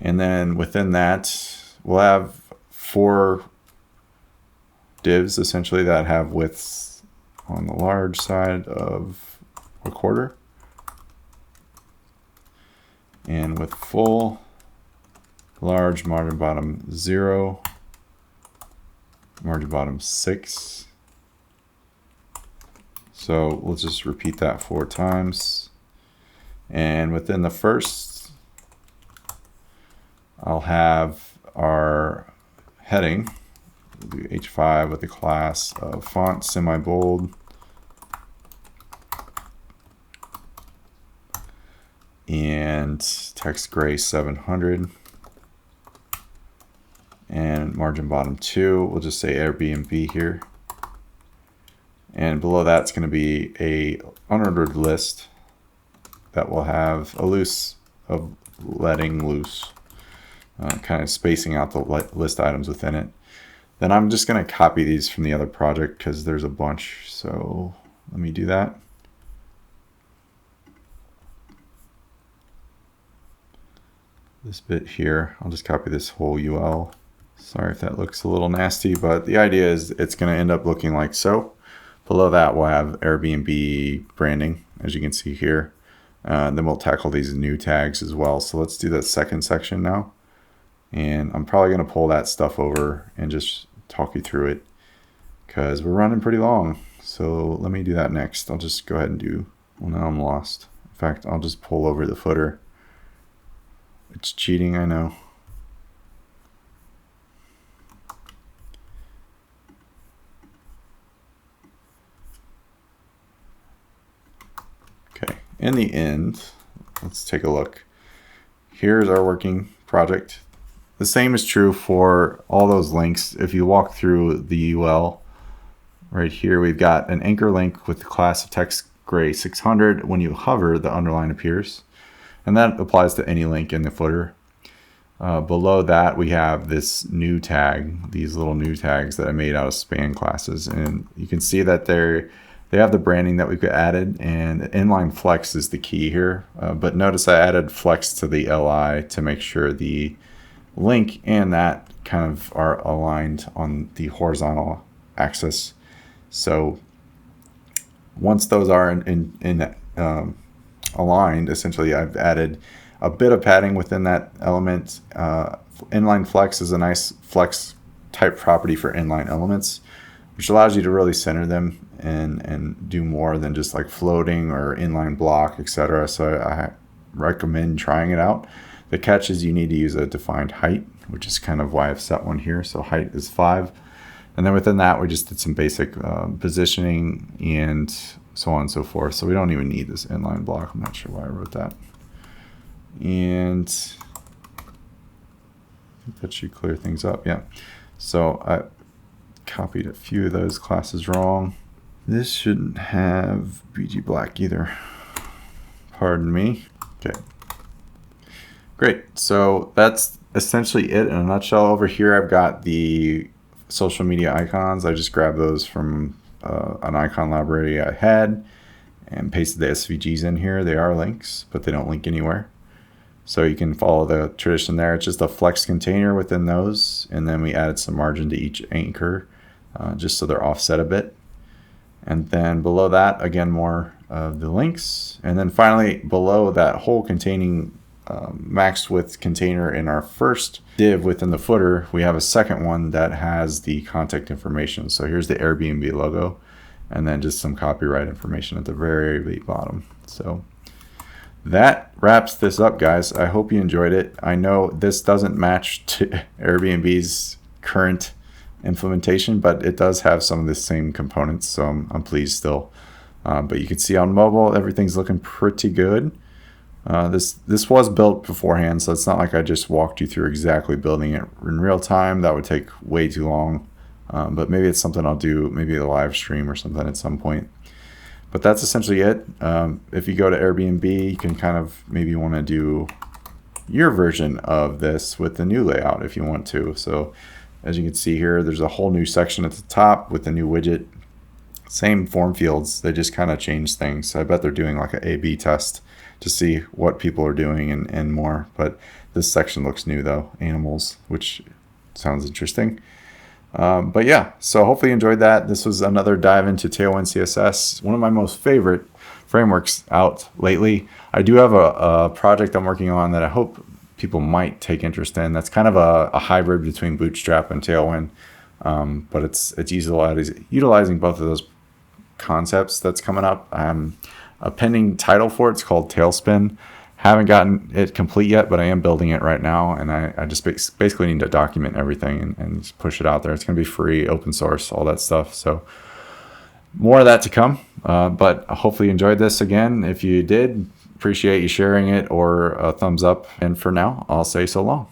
And then within that, we'll have 4 divs essentially that have widths on the large side of a quarter. And with full, large, margin bottom 0, margin bottom 6. So we'll just repeat that 4 times. And within the first, I'll have our heading, we'll do H5 with the class of font semi-bold. And text gray 700. And margin bottom 2, we'll just say Airbnb here. And below that's going to be a unordered list that will have a loose of letting loose, kind of spacing out the list items within it. Then I'm just going to copy these from the other project because there's a bunch. So let me do that. This bit here, I'll just copy this whole UL. Sorry if that looks a little nasty, but the idea is it's going to end up looking like so. Below that, we'll have Airbnb branding, as you can see here. Then we'll tackle these new tags as well. So let's do the second section now. And I'm probably going to pull that stuff over and just talk you through it because we're running pretty long. So let me do that next. I'll just go ahead and do, well, now I'm lost. In fact, I'll just pull over the footer. It's cheating, I know. Okay, in the end, let's take a look. Here's our working project. The same is true for all those links. If you walk through the UL, right here, we've got an anchor link with the class of text gray 600. When you hover, the underline appears. And that applies to any link in the footer. Below that, we have this new tag, these little new tags that I made out of span classes. And you can see that they have the branding that we've added, and inline flex is the key here. But notice I added flex to the LI to make sure the link and that kind of are aligned on the horizontal axis. So once those are aligned, essentially I've added a bit of padding within that element. Inline flex is a nice flex type property for inline elements, which allows you to really center them and do more than just like floating or inline block, etc. So I recommend trying it out. The catch is you need to use a defined height, which is kind of why I've set one here. So height is 5. And then within that, we just did some basic positioning and so on and so forth. So we don't even need this inline block. I'm not sure why I wrote that. And I think that should clear things up. Yeah. So I copied a few of those classes wrong. This shouldn't have BG black either. Pardon me. Okay. Great. So that's essentially it in a nutshell. Over here, I've got the social media icons. I just grabbed those from an icon library I had and pasted the SVGs in here. They are links, but they don't link anywhere. So you can follow the tradition there. It's just a flex container within those. And then we added some margin to each anchor just so they're offset a bit. And then below that, again, more of the links. And then finally, below that whole containing maxed width container in our first div within the footer, we have a second one that has the contact information. So here's the Airbnb logo, and then just some copyright information at the very bottom. So that wraps this up, guys. I hope you enjoyed it. I know this doesn't match to Airbnb's current implementation, but it does have some of the same components, so I'm pleased still. But you can see on mobile, everything's looking pretty good. This was built beforehand, so it's not like I just walked you through exactly building it in real time. That would take way too long. But maybe it's something I'll do, maybe a live stream or something at some point. But that's essentially it. If you go to Airbnb, you can kind of maybe want to do your version of this with the new layout if you want to. So as you can see here, there's a whole new section at the top with the new widget. Same form fields, they just kind of changed things. So I bet they're doing like an A/B test to see what people are doing and more. But this section looks new though, animals, which sounds interesting. But yeah, so hopefully you enjoyed that. This was another dive into Tailwind CSS, one of my most favorite frameworks out lately. I do have a project I'm working on that I hope people might take interest in. That's kind of a hybrid between Bootstrap and Tailwind, but it's utilizing both of those concepts that's coming up. A pending title for it's called Tailspin. Haven't gotten it complete yet, but I am building it right now, and I just basically need to document everything and just push it out there. It's going to be free, open source, all that stuff. So more of that to come, but hopefully you enjoyed this. Again, if you did, appreciate you sharing it or a thumbs up. And for now, I'll say so long.